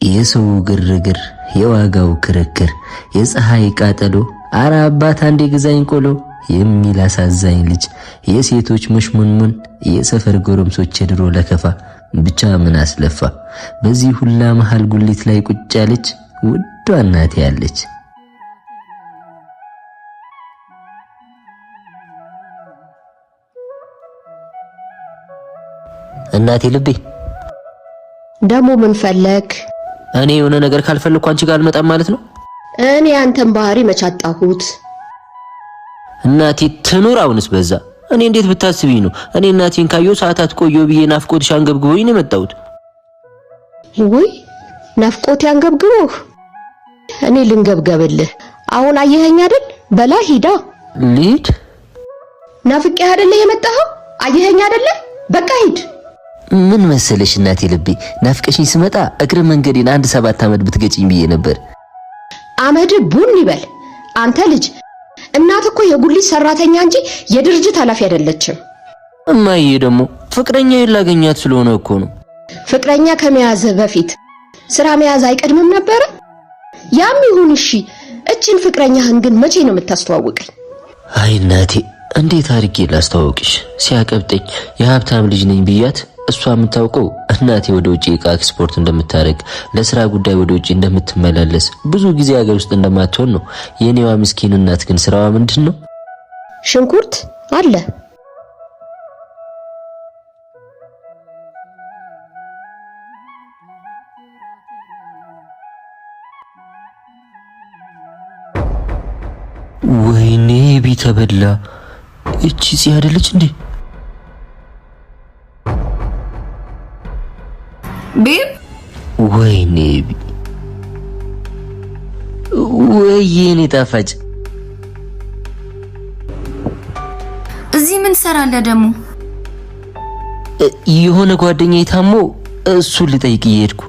የሰው ግርግር የዋጋው ክርክር የፀሐይ ቃጠሎ አራ አባት አንዴ ግዛኝ ቆሎ የሚል አሳዛኝ ልጅ የሴቶች መሽሙንሙን የሰፈር ጎረምሶች ድሮ ለከፋ ብቻ ምን አስለፋ በዚህ ሁላ መሃል ጉሊት ላይ ቁጭ ያለች ውዷ እናቴ ያለች እናቴ ልቤ ደሞ ምን ፈለክ? እኔ የሆነ ነገር ካልፈለኩ አንቺ ጋር አልመጣም ማለት ነው? እኔ አንተን ባህሪ መቻጣሁት እናቴ ትኑር አሁንስ በዛ እኔ እንዴት ብታስቢኝ ነው እኔ እናቴን ካየው ሰዓታት ቆየው ብዬ ናፍቆትሽ አንገብግቦኝ ነው መጣሁት ወይ ናፍቆት ያንገብግቦህ እኔ ልንገብገብልህ አሁን አየኸኝ አይደል በላ ሂዳ ልሂድ ናፍቄ አይደለ የመጣኸው አየኸኝ አይደለ በቃ ሂድ ምን መሰለሽ እናቴ ልቤ ናፍቀሽኝ ስመጣ እግረ መንገዴን 7 አመት ብትገጪኝ ብዬ ነበር አመድ ቡን ይበል አንተ ልጅ እናት እኮ የጉሊት ሰራተኛ እንጂ የድርጅት ኃላፊ አይደለችም እማዬ ደግሞ ፍቅረኛ ይላገኛት ስለሆነ እኮ ነው ፍቅረኛ ከመያዝ በፊት ስራ መያዝ አይቀድምም ነበር ያም ይሁን እሺ እቺን ፍቅረኛህን ግን መቼ ነው የምታስተዋውቀኝ አይ እናቴ እንዴት አድርጌ ላስተዋውቅሽ ሲያቀብጠኝ የሀብታም ልጅ ነኝ ብያት እሷ የምታውቀው እናቴ ወደ ውጪ ዕቃ ኤክስፖርት እንደምታረግ ለስራ ጉዳይ ወደ ውጪ እንደምትመላለስ ብዙ ጊዜ ሀገር ውስጥ እንደማትሆን ነው የኔዋ ምስኪን እናት ግን ስራዋ ምንድነው ሽንኩርት አለ ወይኔ ቢተበላ እቺ ሲያደለች እንዴ ቤብ ወይኔ ወይኔ ጣፋጭ እዚህ ምን ሰራለ ደሞ የሆነ ጓደኛዬ ታሞ እሱ ልጠይቅ ይሄድኩ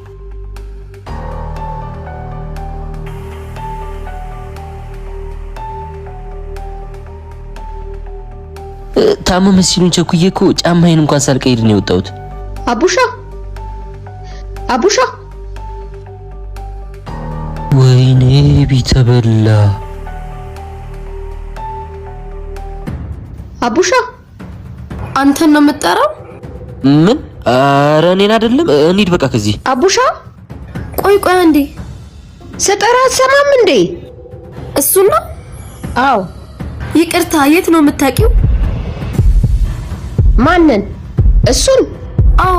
ታመመ ሲሉኝ ቸኩዬ እኮ ጫማዬን እንኳን ሳልቀይር ነው የወጣሁት አቡሻ ወይኔ ቢተበላ አቡሻ አንተን ነው የምጠራው ምን ኧረ እኔን አይደለም እንሂድ በቃ ከዚህ አቡሻ ቆይ አንዴ ስጠራ አትሰማም እንዴ እሱ ነው አዎ ይቅርታ የት ነው የምታውቂው ማንን እሱን አዎ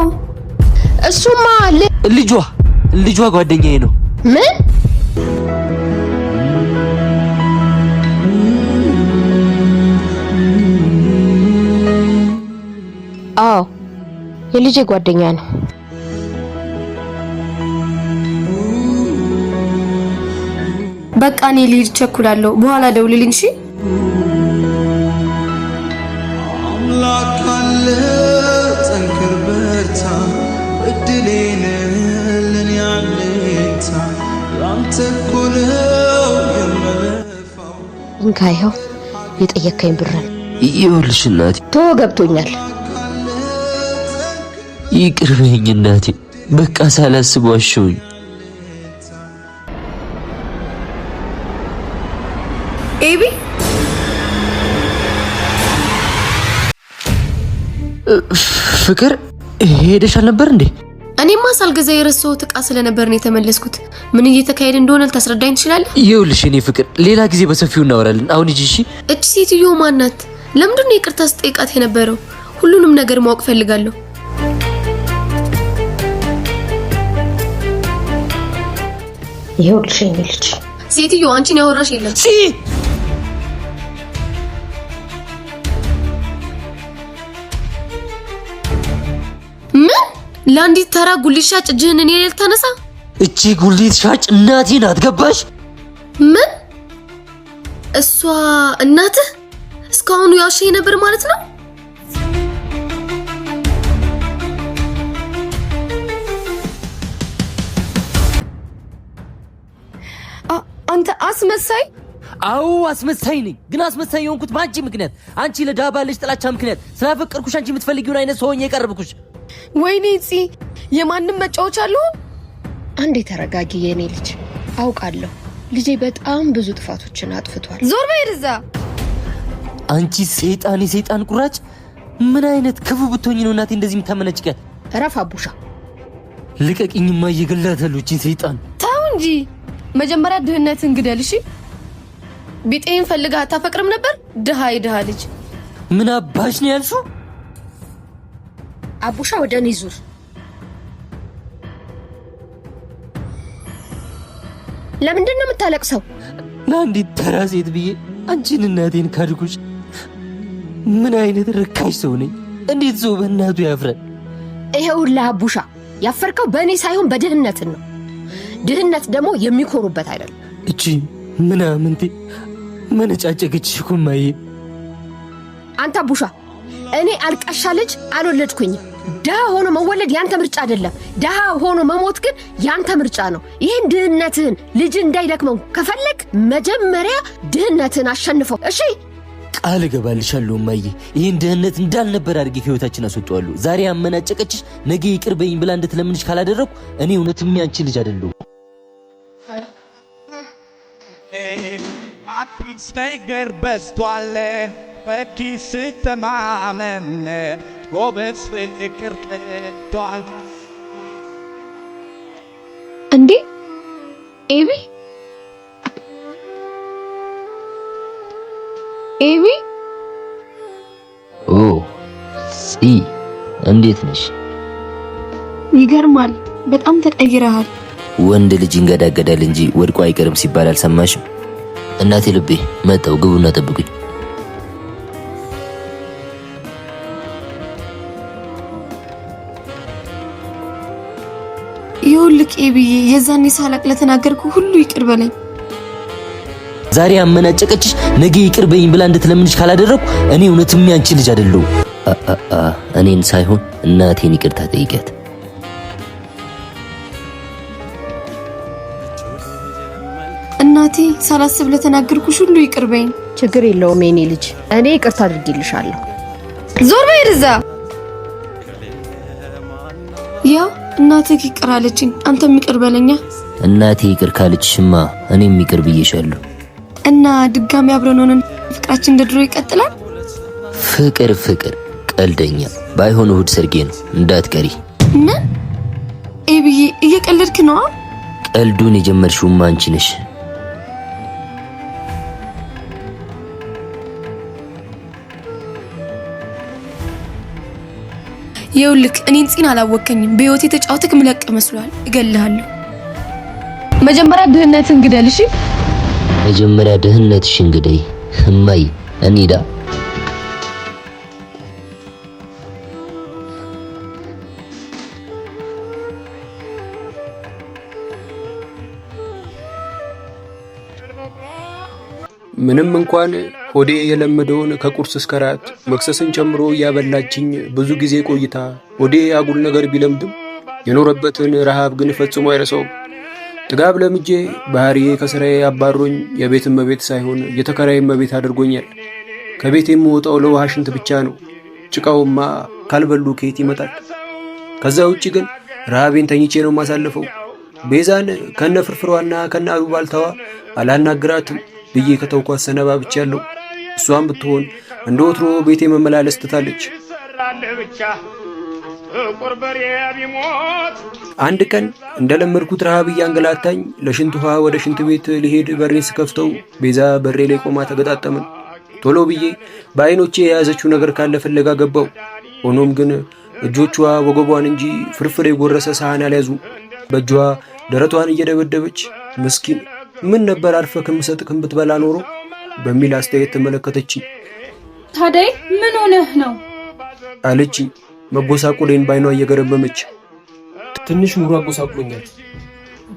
እሱማ ልጇ ጓደኛዬ ነው ምን አዎ የልጄ ጓደኛ ነው በቃ እኔ ልሂድ ቸኩላለሁ በኋላ ደውልልኝ እሺ አምላካለ ጠንክር በርታ እድሌን ለኛለታ ላንተ ኮለው የመለፋው እንካየው የጠየከኝ ብርን ይኸውልሽ እናቴ ገብቶኛል ይቅር በይኝ እናቴ በቃ ሳላስበው አሸውኝ ኤቢ ፍቅር ሄደሻል ነበር እንዴ እኔማ ሳልገዛ የረሳሁት ዕቃ ስለነበር ነው የተመለስኩት ምን እየተካሄደ እንደሆነ ልታስረዳኝ ትችላለህ ይኸውልሽ እኔ ፍቅር ሌላ ጊዜ በሰፊው እናወራለን አሁን እሺ እቺ ሴትዮ ማናት ለምንድን ነው ይቅርታ ስጠይቃት የነበረው ሁሉንም ነገር ማወቅ ፈልጋለሁ ይኸውልሽ እኔ ልጅ ሴትዮ አንቺን ያወራሽ የለም ምን ላንዲት ተራ ጉሊት ሻጭ እጅህን እኔ ላይ ልታነሳ እቺ ጉሊት ሻጭ እናቴ ናት ገባሽ ምን እሷ እናትህ እስካሁን ያውሽኝ ነበር ማለት ነው አንተ አስመሳይ አው አስመሳይ ነኝ ግን አስመሳይ የሆንኩት ባንቺ ምክንያት አንቺ ለዳባለሽ ጥላቻ ምክንያት ስላፈቀርኩሽ አንቺ የምትፈልጊውን አይነት ሰው ሆኜ የቀረብኩሽ ወይኔ ፂ የማንም መጫወቻ አሉ አንዴ ተረጋጊ የኔ ልጅ። አውቃለሁ ልጄ በጣም ብዙ ጥፋቶችን አጥፍቷል። ዞር በይ እዛ። አንቺ ሰይጣን ቁራጭ! ምን አይነት ክፉ ብትሆኚ ነው እናቴ እንደዚህ የምታመነጭቀት? ረፍ አቡሻ። ልቀቂኝማ፣ እየገላታለሁ እቺን ሰይጣን። ተው እንጂ መጀመሪያ ድህነትን ግደል እሺ። ቢጤን ፈልጋ አታፈቅርም ነበር? ድሃ ልጅ። ምን አባሽ ነው ያልሽው? አቡሻ ወደ እኔ ዙር። ለምንድን ነው የምታለቅሰው? ለአንዲት ተራ ሴት ብዬ አንቺን እናቴን ካድኩሽ። ምን አይነት ርካሽ ሰው ነኝ! እንዴት ሰው በእናቱ ያፍራል? ይሄውልህ አቡሻ፣ ያፈርከው በእኔ ሳይሆን በድህነትን ነው። ድህነት ደግሞ የሚኮሩበት አይደለም። እቺ ምናምንቴ መነጫጨቅሽ እኮ እማዬ። አንተ አቡሻ፣ እኔ አልቃሻ ልጅ አልወለድኩኝም። ድሃ ሆኖ መወለድ ያንተ ምርጫ አይደለም። ድሃ ሆኖ መሞት ግን ያንተ ምርጫ ነው። ይህን ድህነትህን ልጅ እንዳይደክመው ከፈለግ መጀመሪያ ድህነትህን አሸንፈው እሺ። ቃል እገባልሻለሁ እማዬ፣ ይህን ድህነት እንዳልነበር አድርጌ ከህይወታችን አስወጣዋለሁ። ዛሬ አመናጨቀችሽ፣ ነገ ይቅር በይኝ ብላ እንድትለምንሽ ካላደረኩ እኔ እውነትም ያንቺ ልጅ አይደለሁ። አትስተገር በስቷል በኪስ ተማመን ጎበዝ ፍቅር ተቷል። እንዴ ኤቢ ኦ ሲ እንዴት ነሽ? ይገርማል፣ በጣም ተቀይረሃል። ወንድ ልጅ ይንገዳገዳል እንጂ ወድቆ አይቀርም ሲባል አልሰማሽም? እናቴ ልቤ መጣው፣ ግቡና ጠብቁኝ። ይኸውልህ ኤቢዬ፣ የዛኔ ሳላቅ ለተናገርኩ ሁሉ ይቅር በለኝ። ዛሬ አመናጨቀችሽ፣ ነገ ይቅር በይኝ ብላ እንድትለምንሽ ካላደረኩ እኔ እውነትም ያንቺ ልጅ አይደለሁ። እኔን ሳይሆን እናቴን ይቅርታ ጠይቂያት። እናቴ ሳላስብ ለተናገርኩሽ ሁሉ ይቅር በይኝ። ችግር የለውም የኔ ልጅ፣ እኔ ይቅርታ አድርጌልሻለሁ። ዞር በይ እዛ። ያው እናትህ ይቅር አለችኝ፣ አንተም ይቅር በለኛ። እናቴ ይቅር ካለችሽማ እኔም ይቅር ብዬሻለሁ። እና ድጋሚ አብረን ሆነን ፍቅራችን እንደ ድሮ ይቀጥላል። ፍቅር ቀልደኛ ባይሆን እሑድ ሰርጌ ነው እንዳትቀሪ። ምን ኤቢዬ፣ እየቀለድክ ነው? ቀልዱን የጀመርሽውማ አንቺ ነሽ። ይኸውልህ እኔን ፂን አላወከኝም። በህይወቴ ተጫውተክ ምለቅ መስሏል። እገልሃለሁ። መጀመሪያ ድህነትን ግደል እሺ። መጀመሪያ ድህነትሽን ግደይ እማዬ። እንሂዳ። ምንም እንኳን ሆዴ የለመደውን ከቁርስ እስከ ራት መክሰስን ጨምሮ ያበላችኝ ብዙ ጊዜ ቆይታ ሆዴ አጉል ነገር ቢለምድም የኖረበትን ረሃብ ግን ፈጽሞ አይረሳውም። ጥጋብ ለምጄ ባህሪዬ ከስራዬ አባሮኝ የቤት እመቤት ሳይሆን የተከራይ እመቤት አድርጎኛል። ከቤት የምወጣው ለውሃ ሽንት ብቻ ነው። ጭቃውማ ካልበሉ ከየት ይመጣል? ከዛ ውጪ ግን ረሃቤን ተኝቼ ነው ማሳለፈው። ቤዛን ከነ ፍርፍሯና ከነ አሉባልታዋ አላናግራትም ብዬ ከተውኳት ሰነባብቻለሁ። እሷም ብትሆን እንደ ወትሮ ቤቴ መመላለስ ትታለች። አንድ ቀን እንደለመድኩት ረሃብ እያንገላታኝ ለሽንት ውሃ ወደ ሽንት ቤት ሊሄድ በሬን ስከፍተው ቤዛ በሬ ላይ ቆማ ተገጣጠምን። ቶሎ ብዬ በአይኖቼ የያዘችው ነገር ካለ ፍለጋ ገባው። ሆኖም ግን እጆቿ ወገቧን እንጂ ፍርፍር የጎረሰ ሳህን አልያዙም። በእጇ ደረቷን እየደበደበች ምስኪን ምን ነበር አርፈህ ከምሰጥክም ብትበላ ኖሮ በሚል አስተያየት ተመለከተችኝ። ታዲያ ምን ሆነህ ነው አለችኝ፣ መጎሳቆሌን ባይኗ እየገረመመች። ትንሽ ኑሮ አጎሳቆኛል፣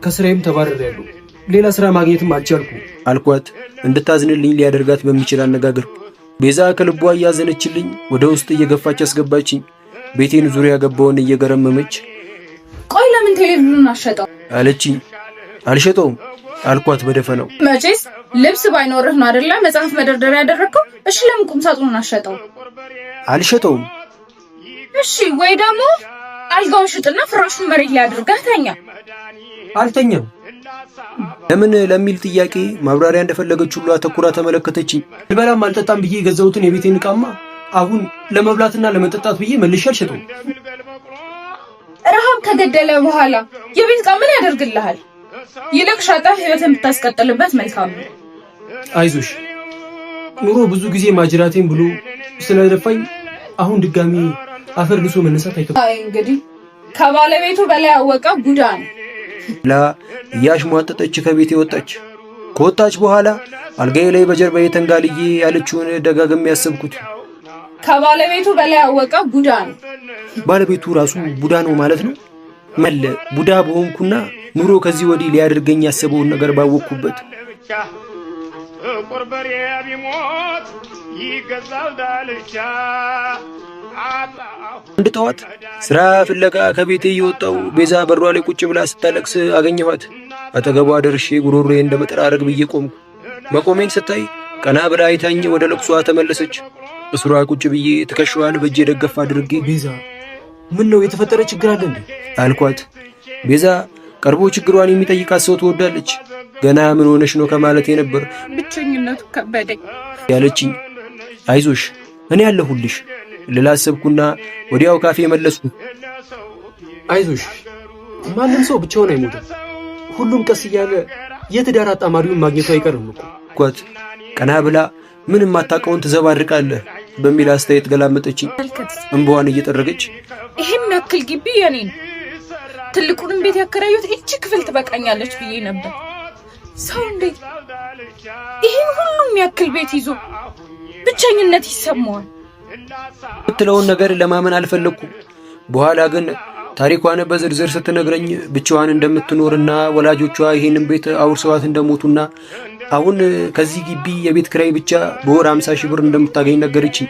ከስራዬም ተባረሬያለሁ፣ ሌላ ስራ ማግኘትም አልቻልኩም አልኳት፣ እንድታዝንልኝ ሊያደርጋት በሚችል አነጋገር። ቤዛ ከልቧ እያዘነችልኝ ወደ ውስጥ እየገፋች አስገባችኝ። ቤቴን ዙሪያ ገባውን እየገረመመች ቆይ ለምን ቴሌቪዥኑን አሸጠው አለችኝ። አልሸጠውም አልኳት በደፈናው። መቼስ ልብስ ባይኖርህ ነው አይደለ መጽሐፍ መደርደሪያ ያደረከው? እሺ ለምን ቁም ሳጥኑን አሸጠው? አልሸጠውም። እሺ ወይ ደግሞ አልጋውን ሽጥና ፍራሹን መሬት ላይ አድርገህ ተኛ። አልተኛም። ለምን ለሚል ጥያቄ ማብራሪያ እንደፈለገች ሁሉ አተኩራ ተመለከተችኝ። ልበላም አልጠጣም ብዬ የገዛሁትን የቤቴን ዕቃማ አሁን ለመብላትና ለመጠጣት ብዬ መልሼ አልሸጠውም። ረሃብ ከገደለ በኋላ የቤት ዕቃ ምን ያደርግልሃል? ይልቅ ሸጠህ ህይወትን ብታስቀጥልበት መልካም ነው። አይዞሽ፣ ኑሮ ብዙ ጊዜ ማጅራቴን ብሎ ስለደፋኝ አሁን ድጋሚ አፈር ልሶ መነሳት አይከብድም። አይ እንግዲህ ከባለቤቱ በላይ ያወቀ ቡዳ ነው ላ እያሽሟጠጠች ከቤቴ ወጣች። ከወጣች በኋላ አልጋዬ ላይ በጀርባዬ ተንጋልዬ ያለችውን ደጋግሜ ያሰብኩት። ከባለቤቱ በላይ ያወቀ ቡዳ ነው። ባለቤቱ ራሱ ቡዳ ነው ማለት ነው። መለ ቡዳ በሆንኩና ኑሮ ከዚህ ወዲህ ሊያደርገኝ ያሰበውን ነገር ባወቅኩበት። ቁርበሬ ቢሞት ይገዛል ዳልቻ። አንድ ጠዋት ስራ ፍለጋ ከቤቴ እየወጣው ቤዛ በሯ ላይ ቁጭ ብላ ስታለቅስ አገኘኋት። አጠገቧ ደርሼ ጉሮሮዬ እንደመጠራረግ ብዬ ቆምኩ። መቆሜን ስታይ ቀና ብላ አይታኝ ወደ ለቅሷ ተመለሰች። እስሯ ቁጭ ብዬ ትከሻዋን በእጄ ደገፍ አድርጌ ቤዛ ምን ነው የተፈጠረ ችግር አለ እንዴ አልኳት። ቤዛ ቀርቦ ችግሯን የሚጠይቃት ሰው ትወዳለች። ገና ምን ሆነሽ ነው ከማለቴ ነበር ብቸኝነቱ ከበደኝ ያለችኝ። አይዞሽ እኔ ያለሁልሽ ልላሰብኩና ወዲያው ካፌ መለስኩ። አይዞሽ ማንም ሰው ብቻውን አይሞትም፣ ሁሉም ቀስ እያለ የትዳር አጣማሪውን ማግኘቱ አይቀርም እኮ ኳት። ቀና ብላ ምንም አታውቀውን ትዘባርቃለህ በሚል አስተያየት ገላመጠችኝ። እንባዋን እየጠረገች ይሄን ያክል ግቢ የኔ ነው፣ ትልቁንም ቤት ያከራዩት እቺ ክፍል ትበቃኛለች ብዬ ነበር። ሰው እንዴት ይሄን ሁሉም ያክል ቤት ይዞ ብቸኝነት ይሰማዋል? የምትለውን ነገር ለማመን አልፈለኩም። በኋላ ግን ታሪኳን በዝርዝር ስትነግረኝ ብቻዋን እንደምትኖርና ወላጆቿ ይሄንን ቤት አውርሰዋት እንደሞቱና አሁን ከዚህ ግቢ የቤት ክራይ ብቻ በወር 50 ሺህ ብር እንደምታገኝ ነገረችኝ።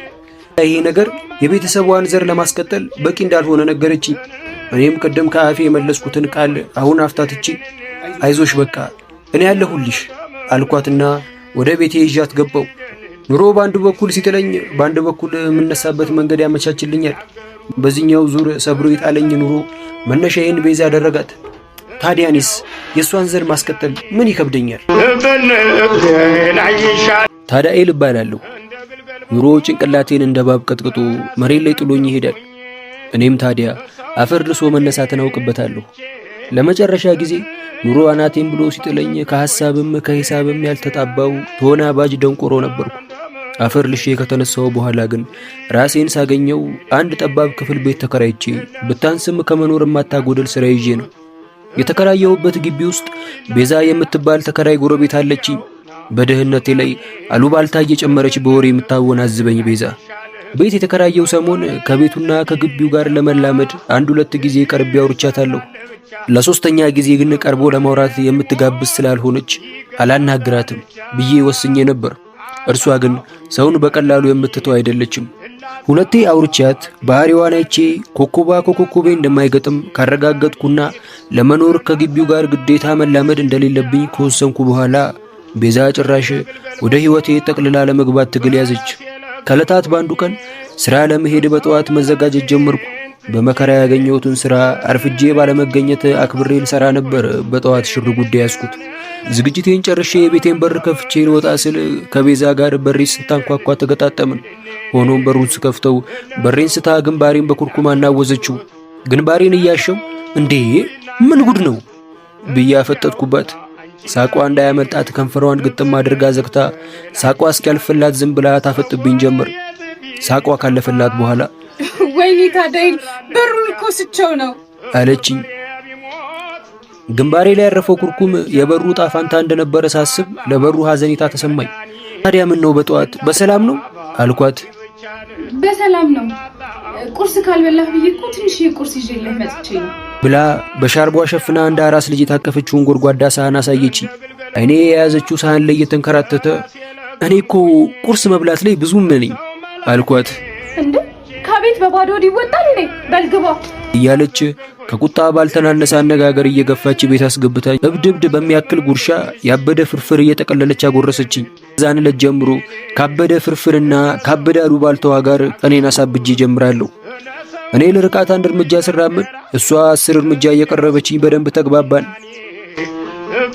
ይሄ ነገር የቤተሰቧን ዘር ለማስቀጠል በቂ እንዳልሆነ ነገረችኝ። እኔም ቀደም ከአፌ የመለስኩትን ቃል አሁን አፍታትቼ አይዞሽ በቃ እኔ ያለሁልሽ አልኳትና ወደ ቤቴ ይዣት ገባው። ኑሮ በአንድ በኩል ሲጥለኝ በአንድ በኩል የምነሳበት መንገድ ያመቻችልኛል። በዚህኛው ዙር ሰብሮ የጣለኝ ኑሮ መነሻዬን ቤዛ አደረጋት። ታዲያኒስ የእሷን ዘር ማስቀጠል ምን ይከብደኛል? ታዲያ ኤል እባላለሁ። ኑሮ ጭንቅላቴን እንደ ባብ ቀጥቅጦ መሬት ላይ ጥሎኝ ይሄዳል። እኔም ታዲያ አፈር ልሶ መነሳትን አውቅበታለሁ። ለመጨረሻ ጊዜ ኑሮ አናቴን ብሎ ሲጥለኝ ከሐሳብም ከሂሳብም ያልተጣባው ተወናባጅ ደንቆሮ ነበርኩ። አፈር ልሼ ከተነሳው በኋላ ግን ራሴን ሳገኘው አንድ ጠባብ ክፍል ቤት ተከራይቼ ብታንስም ከመኖር የማታጎደል ስራ ይዤ ነው። የተከራየሁበት ግቢ ውስጥ ቤዛ የምትባል ተከራይ ጎረቤት አለችኝ። በደህንነቴ ላይ አሉባልታ እየጨመረች በወሬ የምታወናዝበኝ ቤዛ ቤት የተከራየው ሰሞን ከቤቱና ከግቢው ጋር ለመላመድ 1-2 ጊዜ ቀርቤ አውርቻታለሁ። ለሶስተኛ ጊዜ ግን ቀርቦ ለማውራት የምትጋብዝ ስላልሆነች አላናግራትም ብዬ ወስኜ ነበር። እርሷ ግን ሰውን በቀላሉ የምትተው አይደለችም። ሁለቴ አውርቻት ባህሪዋን አይቼ ኮኮባ ኮኮቤ እንደማይገጥም ካረጋገጥኩና ለመኖር ከግቢው ጋር ግዴታ መላመድ እንደሌለብኝ ከወሰንኩ በኋላ ቤዛ ጭራሽ ወደ ህይወቴ ጠቅልላ ለመግባት ትግል ያዘች። ከለታት ባንዱ ቀን ስራ ለመሄድ በጠዋት መዘጋጀት ጀመርኩ። በመከራ ያገኘሁትን ስራ አርፍጄ ባለመገኘት አክብሬ ልሰራ ነበር በጠዋት ሽር ጉዳይ ያስኩት። ዝግጅቴን ጨርሼ የቤቴን በር ከፍቼ ልወጣ ስል ከቤዛ ጋር በሬን ስታንኳኳ ተገጣጠምን። ሆኖም በሩን ስከፍተው በሬን ስታ ግንባሬን በኩርኩም አናወዘችው። ግንባሬን እያሸው እንዴ ምን ጉድ ነው ብዬ አፈጠጥኩባት። ሳቋ እንዳያመልጣት ከንፈሯን ግጥም አድርጋ ዘግታ ሳቋ እስኪያልፍላት ዝም ብላ ታፈጥብኝ ጀመር። ሳቋ ካለፈላት በኋላ ወይኔ ታዲያ በሩን እኮ ስቸው ነው አለችኝ። ግንባሬ ላይ ያረፈው ኩርኩም የበሩ ጣፋንታ እንደነበረ ሳስብ ለበሩ ሐዘኔታ ተሰማኝ። ታዲያ ምን ነው በጠዋት በሰላም ነው አልኳት። በሰላም ነው፣ ቁርስ ካልበላህ ብዬ እኮ ትንሽ ቁርስ ይዤልህ መጥቼ ነው ብላ በሻርቧ ሸፍና እንደ አራስ ልጅ የታቀፈችውን ጎድጓዳ ሳህን አሳየችኝ። አይኔ የያዘችው ሳህን ላይ እየተንከራተተ እኔ እኮ ቁርስ መብላት ላይ ብዙም ነኝ አልኳት። እንዴ ከቤት በባዶ ይወጣል እንዴ በልግባ እያለች ከቁጣ ባልተናነሰ አነጋገር እየገፋች ቤት አስገብታኝ እብድብድ በሚያክል ጉርሻ ያበደ ፍርፍር እየጠቀለለች አጎረሰችኝ። ከዛን ዕለት ጀምሮ ካበደ ፍርፍርና ካበደ አሉባልታዋ ጋር ቀኔን አሳብጄ ጀምራለሁ። እኔ ለርቃት 1 እርምጃ ስራመድ እሷ 10 እርምጃ እየቀረበችኝ በደንብ ተግባባን።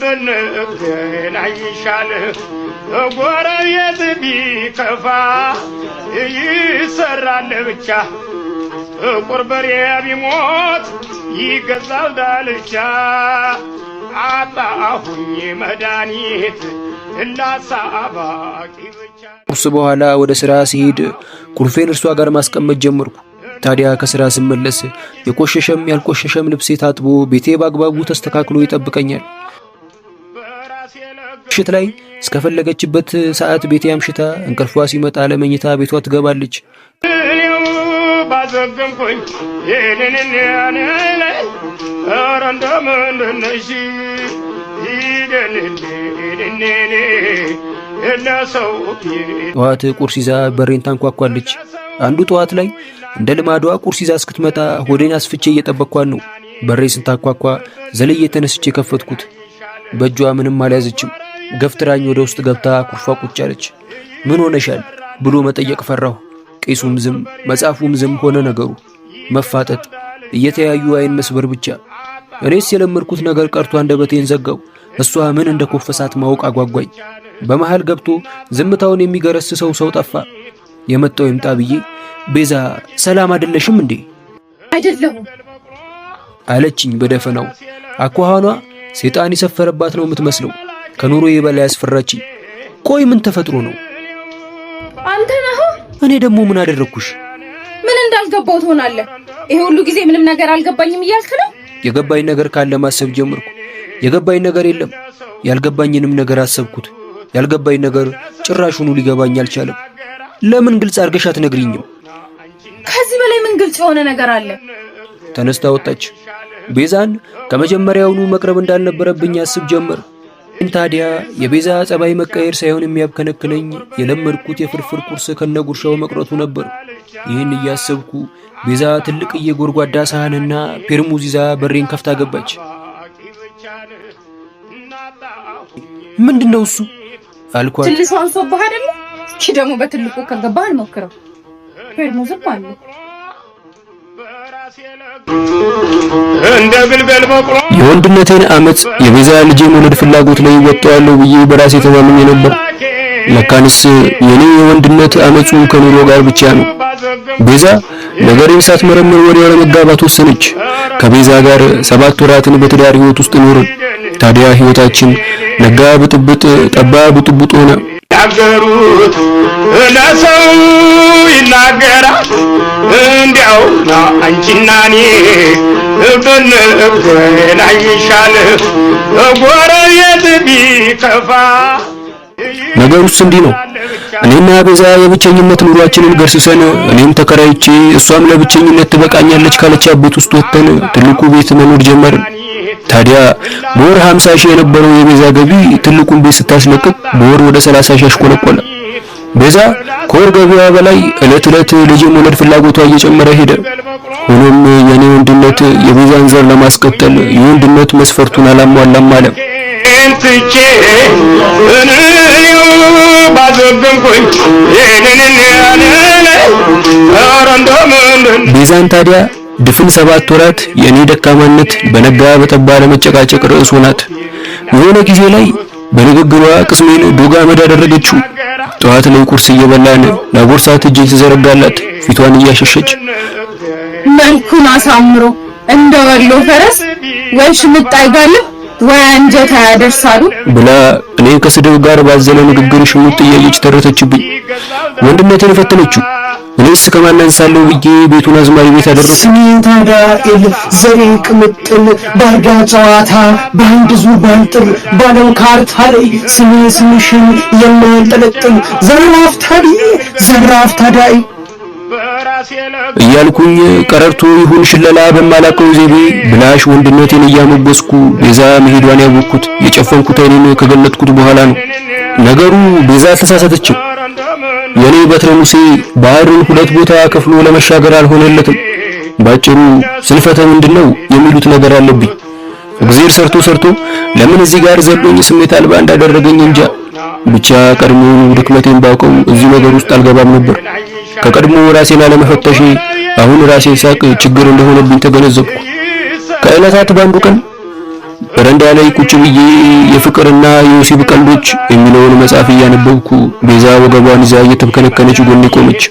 ብንገናኝሻል ጎረቤት ቢከፋ ይሰራል ብቻ ጥቁር በሬ ቢሞት ይገዛል ዳልቻ አጣሁኝ መድኃኒት ላሳባቂ ብቻ። ቁርስ በኋላ ወደ ስራ ሲሄድ ቁልፌን እርሷ ጋር ማስቀመጥ ጀመርኩ። ታዲያ ከስራ ስመለስ የቆሸሸም ያልቆሸሸም ልብሴ ታጥቦ ቤቴ በአግባቡ ተስተካክሎ ይጠብቀኛል። ምሽት ላይ እስከፈለገችበት ሰዓት ቤቴ አምሽታ እንቅልፏ ሲመጣ ለመኝታ ቤቷ ትገባለች። ባዘገምኩኝ ይህንን ረንደምንድነሽ ጠዋት ቁርስ ይዛ በሬን ታንኳኳለች። አንዱ ጠዋት ላይ እንደ ልማዷ ቁርስ ይዛ እስክትመጣ ሆዴን አስፍቼ እየጠበቅኳት ነው። በሬ ስንታኳኳ ዘልዬ ተነስቼ ከፈትኩት። በእጇ ምንም አልያዘችም። ገፍትራኝ ወደ ውስጥ ገብታ ኩርፏ ቁጭ አለች። ምን ሆነሻል ብሎ መጠየቅ ፈራሁ። ቄሱም ዝም መጽሐፉም ዝም ሆነ። ነገሩ መፋጠጥ፣ እየተያዩ አይን መስበር ብቻ። እኔስ የለመድኩት ነገር ቀርቶ አንደበቴን ዘጋው። እሷ ምን እንደ ኮፈሳት ማወቅ አጓጓኝ። በመሃል ገብቶ ዝምታውን የሚገረስሰው ሰው ጠፋ። የመጣው ይምጣ ብዬ ቤዛ ሰላም አይደለሽም እንዴ? አይደለሁም አለችኝ በደፈናው። አኳኋኗ ሰይጣን የሰፈረባት ነው የምትመስለው። ከኑሮዬ በላይ ያስፈራችኝ። ቆይ ምን ተፈጥሮ ነው? አንተ ነህ? እኔ ደግሞ ምን አደረግኩሽ? ምን እንዳልገባው ትሆናለህ? ይሄ ሁሉ ጊዜ ምንም ነገር አልገባኝም እያልክ ነው? የገባኝ ነገር ካለ ማሰብ ጀመርኩ። የገባኝ ነገር የለም። ያልገባኝንም ነገር አሰብኩት። ያልገባኝ ነገር ጭራሹኑ ሊገባኝ አልቻለም። ለምን ግልጽ አድርገሽ አትነግሪኝም? ከዚህ በላይ ምን ግልጽ የሆነ ነገር አለ? ተነስታ ወጣች። ቤዛን ከመጀመሪያውኑ መቅረብ እንዳልነበረብኝ አስብ ጀመር። ታዲያ የቤዛ ጸባይ መቀየር ሳይሆን የሚያብከነክነኝ የለመድኩት የፍርፍር ቁርስ ከነጉርሻው መቅረቱ ነበር። ይህን እያሰብኩ ቤዛ ትልቅዬ ጎድጓዳ ሳህንና ፔርሙዝ ይዛ በሬን ከፍታ ገባች። ምንድነው እሱ አልኳት። ትልሹ አንሶብህ አይደል? እሺ ደግሞ በትልቁ ከገባህ እንሞክረው። ፔርሙዝም አለ። እንደ ግልገል በቅሎ የወንድነቴን አመጽ የቤዛ ልጅ መውለድ ፍላጎት ላይ ወጣዋለሁ ብዬ በራሴ ተማምኜ ነበር። ለካንስ የኔ የወንድነት አመጹ ከኑሮ ጋር ብቻ ነው። ቤዛ ነገሬን ሳትመረምር ወዲያው ለመጋባት ወሰነች። ከቤዛ ጋር 7 ወራትን በትዳር ህይወት ውስጥ ኖርን። ታዲያ ህይወታችን ነጋ ብጥብጥ ጠባ ብጥብጥ ሆነ። ያገሩት ለሰው ይናገራል እንዲያው አንቺና እኔ ብንገናኝሻል ጎረቤት ቢከፋ። ነገሩስ እንዲህ ነው። እኔና ቤዛ የብቸኝነት ኑሯችንን ገርስሰን እኔም ተከራይቼ እሷም ለብቸኝነት ትበቃኛለች ካለቻት ቤት ውስጥ ወጥተን ትልቁ ቤት መኖር ጀመርን። ታዲያ በወር 50 ሺህ የነበረው የቤዛ ገቢ ትልቁን ቤት ስታስለቅቅ በወር ወደ 30 ሺህ አሽቆለቆለ። ቤዛ ከወር ገቢዋ በላይ ዕለት ዕለት ልጅ መውለድ ፍላጎቷ እየጨመረ ሄደ። ሆኖም የኔ ወንድነት የቤዛን ዘር ለማስቀጠል የወንድነት መስፈርቱን አላሟላም አለ። እንትቼ እንዩ ባዘገምኩኝ ይህንን ቤዛን ታዲያ ድፍን 7 ወራት የኔ ደካማነት በነጋ በጠባ ለመጨቃጨቅ ርዕስ ሆናት። የሆነ ጊዜ ላይ በንግግሯ ቅስሜን ዶጋ አመድ አደረገችው። ጠዋት ላይ ቁርስ እየበላን ለቦርሳት እጅን ትዘረጋላት ፊቷን እያሸሸች መልኩን አሳምሮ እንደ ወሎ ፈረስ ወይ ሽምጥ አይጋልብ ወይ አንጀት ያደርሳሉ ብላ እኔ ከስድብ ጋር ባዘለ ንግግር ሽሙጥ እያየች ተረተችብኝ። ወንድነቴን ፈተነችው። እኔስ ከማን አንሳለሁ ብዬ ቤቱን አዝማሪ ቤት አደረኩ። ስሜ ታዳኤል ዘሬ ቅምጥል ባርጋ ጨዋታ በአንድ ዙር ባንጥር ባለም ካርታ ላይ ስሜ ስምሽን የማንጠለጥል ዘራፍ ታዳይ እያልኩኝ ቀረርቶ ይሁን ሽለላ በማላቀው ዘይቤ ብላሽ ወንድነቴን እያሞገስኩ ቤዛ መሄዷን ያወቅኩት የጨፈንኩት አይኔን ከገለጥኩት በኋላ ነው። ነገሩ ቤዛ ተሳሳተችም። የኔ በትረ ሙሴ ባህርን 2 ቦታ ከፍሎ ለመሻገር አልሆነለትም። ባጭሩ ስልፈተ ምንድነው የሚሉት ነገር አለብኝ። እግዚአብሔር ሰርቶ ለምን እዚህ ጋር ዘሎኝ ስሜት አልባ እንዳደረገኝ እንጃ። ብቻ ቀድሞውኑ ድክመቴን ባውቀው እዚህ ነገር ውስጥ አልገባም ነበር። ከቀድሞ ራሴን አለመፈተሽ አሁን ራሴን ሳቅ ችግር እንደሆነብኝ ተገነዘብኩ። ከዕለታት ባንዱ ቀን በረንዳ ላይ ቁጭ ብዬ የፍቅርና የወሲብ ቀልዶች የሚለውን መጽሐፍ እያነበብኩ ቤዛ ወገቧን ይዛ እየተብከነከነች ጎኔ ቆመች።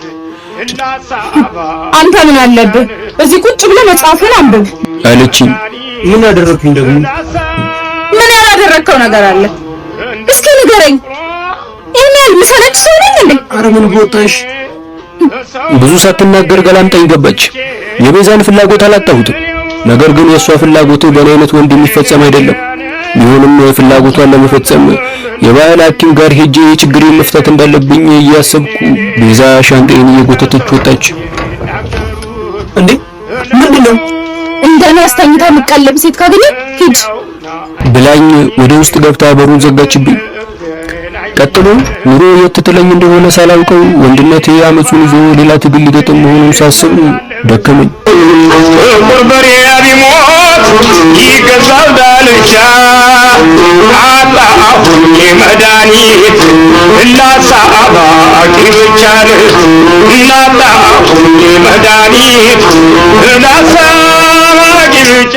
አንተ ምን አለብህ እዚህ ቁጭ ብለህ መጽሐፍን አንብብ አለችኝ። ምን አደረኩኝ ደግሞ? ምን ያላደረከው ነገር አለ? እስኪ ንገረኝ። እኔ ምሰለች ሰው ነኝ እንዴ? ኧረ ምን ቦታሽ? ብዙ ሳትናገር ገላምጠኝ ገባች። የቤዛን ፍላጎት አላጣሁትም። ነገር ግን የእሷ ፍላጎት በእኔ አይነት ወንድ የሚፈጸም አይደለም። ቢሆንም ፍላጎቷን ለመፈጸም የባህል ሐኪም ጋር ሄጄ ችግሬን መፍታት እንዳለብኝ እያሰብኩ ቤዛ ሻንጣዬን እየጎተተች ወጣች። እንዴ ምንድነው? እንደኔ አስተኝታ የምትቀለብ ሴት ካገኘ ሂድ ብላኝ ወደ ውስጥ ገብታ በሩን ዘጋችብኝ። ቀጥሎ ኑሮ የት ትለኝ እንደሆነ ሳላውቀው ወንድነቴ አመጹን ይዞ ሌላ ትግል ሊገጥም መሆኑን ሳስብ ደከመኝ። ቁርበሬ ቢሞት ይገዛል ዳልቻ አጣሁኝ መድኃኒት እናሳ አባቂ ብቻል እናጣሁኝ መድኃኒት እናሳ አባቂ ብቻ